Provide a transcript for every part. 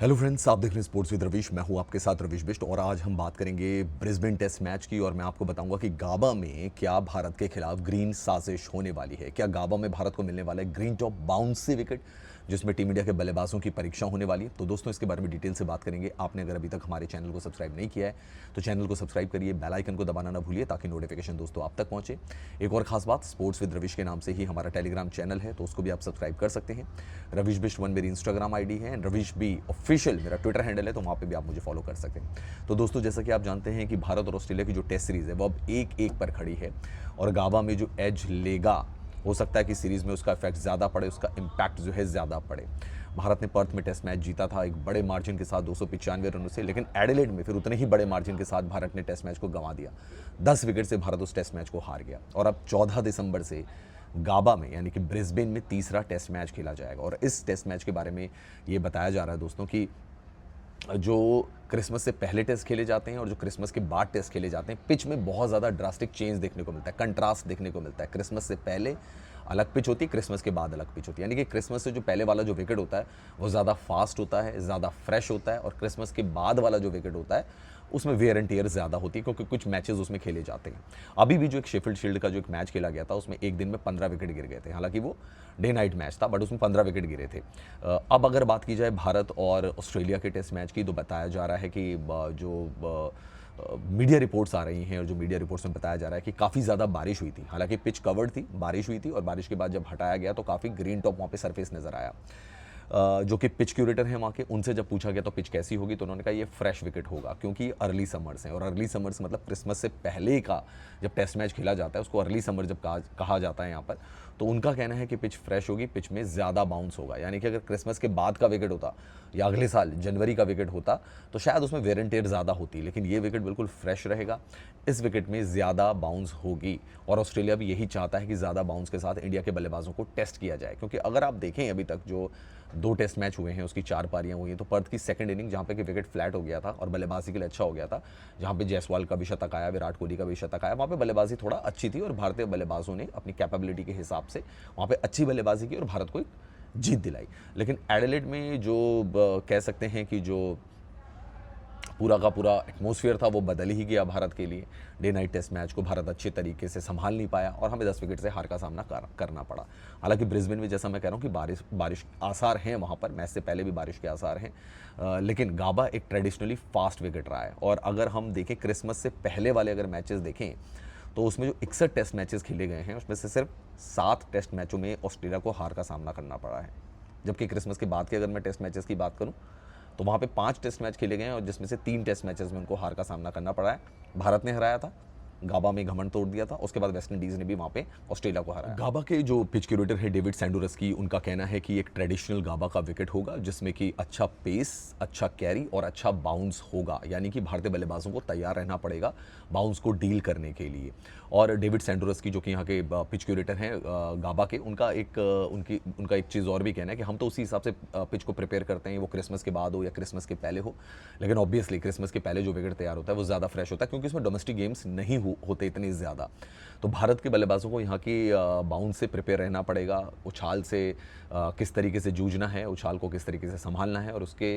Hello friends, आप देख रहे हैं स्पोर्ट्स विद रविश। मैं हूं आपके साथ रविश बिष्ट और आज हम बात करेंगे ब्रिस्बेन टेस्ट मैच की। और मैं आपको बताऊंगा कि गाबा में क्या भारत के खिलाफ ग्रीन साजिश होने वाली है। क्या गाबा में भारत को मिलने वाला है ग्रीन टॉप बाउंसी विकेट जिसमें टीम इंडिया के बल्लेबाजों की परीक्षा होने वाली है। तो दोस्तों, इसके बारे में डिटेल से बात करेंगे। आपने अगर अभी तक हमारे चैनल को सब्सक्राइब नहीं किया है तो चैनल को सब्सक्राइब करिए, बेल आइकन को दबाना ना भूलिए ताकि नोटिफिकेशन दोस्तों आप तक पहुंचे। एक और खास बात, स्पोर्ट्स विद रविश के नाम से ही हमारा टेलीग्राम चैनल है, तो उसको भी आप सब्सक्राइब कर सकते हैं। रविश बिष्ट 1 मेरी इंस्टाग्राम आईडी है, रविश बी ऑफिशियल मेरा ट्विटर हैंडल है, तो वहाँ पे भी आप मुझे फॉलो कर सकते हैं। तो दोस्तों, जैसा कि आप जानते हैं कि भारत और ऑस्ट्रेलिया की जो टेस्ट सीरीज़ है वो अब 1-1 पर खड़ी है और गाबा में जो एज लेगा, हो सकता है कि सीरीज़ में उसका इफेक्ट ज़्यादा पड़े, उसका इम्पैक्ट जो है ज़्यादा पड़े। भारत ने पर्थ में टेस्ट मैच जीता था एक बड़े मार्जिन के साथ 295 रनों से, लेकिन एडिलेड में फिर उतने ही बड़े मार्जिन के साथ भारत ने टेस्ट मैच को गंवा दिया। 10 विकेट से भारत उस टेस्ट मैच को हार गया और अब 14 दिसंबर से गाबा में यानी कि ब्रिस्बेन में तीसरा टेस्ट मैच खेला जाएगा। और इस टेस्ट मैच के बारे में ये बताया जा रहा है दोस्तों कि जो क्रिसमस से पहले टेस्ट खेले जाते हैं और जो क्रिसमस के बाद टेस्ट खेले जाते हैं, पिच में बहुत ज़्यादा ड्रास्टिक चेंज देखने को मिलता है, कंट्रास्ट देखने को मिलता है। क्रिसमस से पहले अलग पिच होती है, क्रिसमस के बाद अलग पिच होती है। यानी कि क्रिसमस से जो पहले वाला जो विकेट होता है वो ज़्यादा फास्ट होता है, ज़्यादा फ्रेश होता है, और क्रिसमस के बाद वाला जो विकेट होता है उसमें वेयर एंड टेयर ज़्यादा होती है क्योंकि कुछ मैचेस उसमें खेले जाते हैं। अभी भी जो एक शेफील्ड शील्ड का जो एक मैच खेला गया था उसमें एक दिन में 15 विकेट गिर गए थे। हालांकि वो डे नाइट मैच था बट उसमें 15 विकेट गिरे थे। अब अगर बात की जाए भारत और ऑस्ट्रेलिया के टेस्ट मैच की, तो बताया जा रहा है कि जो मीडिया रिपोर्ट्स आ रही हैं और जो मीडिया रिपोर्ट्स में बताया जा रहा है कि काफ़ी ज़्यादा बारिश हुई थी। हालांकि पिच कवर्ड थी, बारिश हुई थी और बारिश के बाद जब हटाया गया तो काफ़ी ग्रीन टॉप वहाँ पे सरफेस नज़र आया। जो कि पिच क्यूरेटर हैं वहाँ के, उनसे जब पूछा गया तो पिच कैसी होगी तो उन्होंने कहा ये फ्रेश विकेट होगा क्योंकि अर्ली समर्स हैं। और अर्ली समर्स मतलब क्रिसमस से पहले का जब टेस्ट मैच खेला जाता है उसको अर्ली समर जब कहा जाता है यहाँ पर, तो उनका कहना है कि पिच फ्रेश होगी, पिच में ज़्यादा बाउंस होगा। यानी कि अगर क्रिसमस के बाद का विकेट होता या अगले साल जनवरी का विकेट होता तो शायद उसमें वेयर एंड टेयर ज़्यादा होती, लेकिन ये विकेट बिल्कुल फ्रेश रहेगा। इस विकेट में ज़्यादा बाउंस होगी और ऑस्ट्रेलिया भी यही चाहता है कि ज़्यादा बाउंस के साथ इंडिया के बल्लेबाजों को टेस्ट किया जाए। क्योंकि अगर आप देखें अभी तक जो 2 टेस्ट मैच हुए हैं उसकी 4 पारियां हुई हैं, तो पर्थ की सेकंड इनिंग जहां पे कि विकेट फ्लैट हो गया था और बल्लेबाजी के लिए अच्छा हो गया था, जहां पे जायसवाल का भी शतक आया, विराट कोहली का भी शतक आया, वहां पे बल्लेबाजी थोड़ा अच्छी थी और भारतीय बल्लेबाजों ने अपनी कैपेबिलिटी के हिसाब से वहां पे अच्छी बल्लेबाजी की और भारत को एक जीत दिलाई। लेकिन एडिलेड में जो कह सकते हैं कि जो पूरा का पूरा एटमॉस्फेयर था वो बदल ही गया भारत के लिए। डे नाइट टेस्ट मैच को भारत अच्छे तरीके से संभाल नहीं पाया और हमें 10 विकेट से हार का सामना करना पड़ा। हालांकि ब्रिस्बेन में जैसा मैं कह रहा हूँ कि बारिश आसार हैं, वहाँ पर मैच से पहले भी बारिश के आसार हैं, लेकिन गाबा एक ट्रेडिशनली फास्ट विकेट रहा है। और अगर हम देखें क्रिसमस से पहले वाले अगर मैचेस देखें तो उसमें जो 61 टेस्ट मैचेस खेले गए हैं उसमें से सिर्फ 7 टेस्ट मैचों में ऑस्ट्रेलिया को हार का सामना करना पड़ा है। जबकि क्रिसमस के बाद के अगर मैं टेस्ट मैचेस की बात करूं तो वहाँ पे 5 टेस्ट मैच खेले गए हैं और जिसमें से 3 टेस्ट मैचेस में उनको हार का सामना करना पड़ा है। भारत ने हराया था, गाबा में घमंड तोड़ दिया था, उसके बाद वेस्ट इंडीज़ ने भी वहाँ पे ऑस्ट्रेलिया को हराया। गाबा के जो पिच क्यूरेटर है डेविड सैंडोरस्की, उनका कहना है कि एक ट्रेडिशनल गाबा का विकेट होगा जिसमें कि अच्छा पेस, अच्छा कैरी और अच्छा बाउंस होगा। यानी कि भारतीय बल्लेबाजों को तैयार रहना पड़ेगा बाउंस को डील करने के लिए। और डेविड सैंडोरस्की जो कि यहाँ के पिच क्यूरेटर हैं गाबा के, उनका एक चीज़ और भी कहना है कि हम तो उसी हिसाब से पिच को प्रिपेयर करते हैं, वो क्रिसमस के बाद हो या क्रिसमस के पहले हो, लेकिन ऑब्वियसली क्रिसमस के पहले जो विकेट तैयार होता है वो ज़्यादा फ्रेश होता है क्योंकि इसमें डोमेस्टिक गेम्स नहीं होते इतने ज़्यादा। तो भारत के बल्लेबाजों को यहाँ की बाउंस से प्रिपेयर रहना पड़ेगा, उछाल से किस तरीके से जूझना है, उछाल को किस तरीके से संभालना है और उसके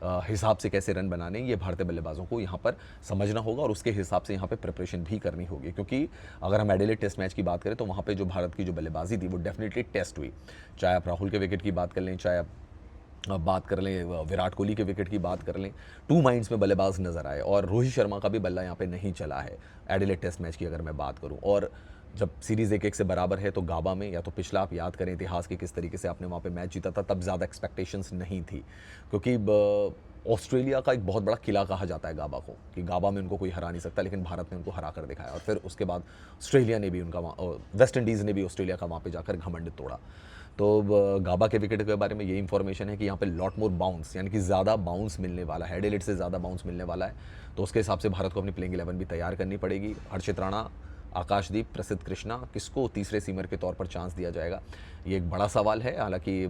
हिसाब से कैसे रन बनाने, ये भारतीय बल्लेबाजों को यहाँ पर समझना होगा और उसके हिसाब से यहाँ पे प्रिपरेशन भी करनी होगी। क्योंकि अगर हम एडिलेड टेस्ट मैच की बात करें तो वहाँ पे जो भारत की जो बल्लेबाजी थी वो डेफिनेटली टेस्ट हुई। चाहे आप राहुल के विकेट की बात कर लें, चाहे आप बात कर लें विराट कोहली के विकेट की बात कर लें, 2 माइंड्स में बल्लेबाज नजर आए और रोहित शर्मा का भी बल्ला यहाँ पे नहीं चला है एडिलेड टेस्ट मैच की अगर मैं बात करूँ। और जब सीरीज़ 1-1 से बराबर है तो गाबा में, या तो पिछला आप याद करें इतिहास के किस तरीके से आपने वहाँ पे मैच जीता था, तब ज़्यादा एक्सपेक्टेशंस नहीं थी क्योंकि ऑस्ट्रेलिया का एक बहुत बड़ा किला कहा जाता है गाबा को कि गाबा में उनको कोई हरा नहीं सकता, लेकिन भारत ने उनको हरा कर दिखाया और फिर उसके बाद ऑस्ट्रेलिया ने भी वेस्ट इंडीज़ ने भी ऑस्ट्रेलिया का वहाँ पे जाकर घमंड तोड़ा। तो गाबा के विकेट के बारे में ये इंफॉर्मेशन है कि यहाँ पे लॉट मोर बाउंस यानी कि ज़्यादा बाउंस मिलने वाला है, एडिलेड से ज़्यादा बाउंस मिलने वाला है। तो उसके हिसाब से भारत को अपनी प्लेइंग 11 भी तैयार करनी पड़ेगी। हर्षित राणा, आकाशदीप, प्रसिद्ध कृष्णा, किसको तीसरे सीमर के तौर पर चांस दिया जाएगा, ये एक बड़ा सवाल है। हालांकि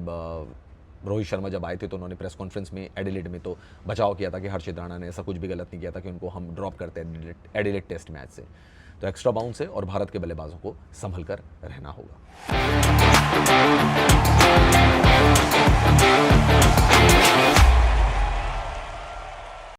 रोहित शर्मा जब आए थे तो उन्होंने प्रेस कॉन्फ्रेंस में एडिलेड में तो बचाव किया था कि हर्षित राणा ने ऐसा कुछ भी गलत नहीं किया था कि उनको हम ड्रॉप करते हैं एडिलेड टेस्ट मैच से। तो एक्स्ट्रा बाउंस है और भारत के बल्लेबाजों को संभल कर रहना होगा।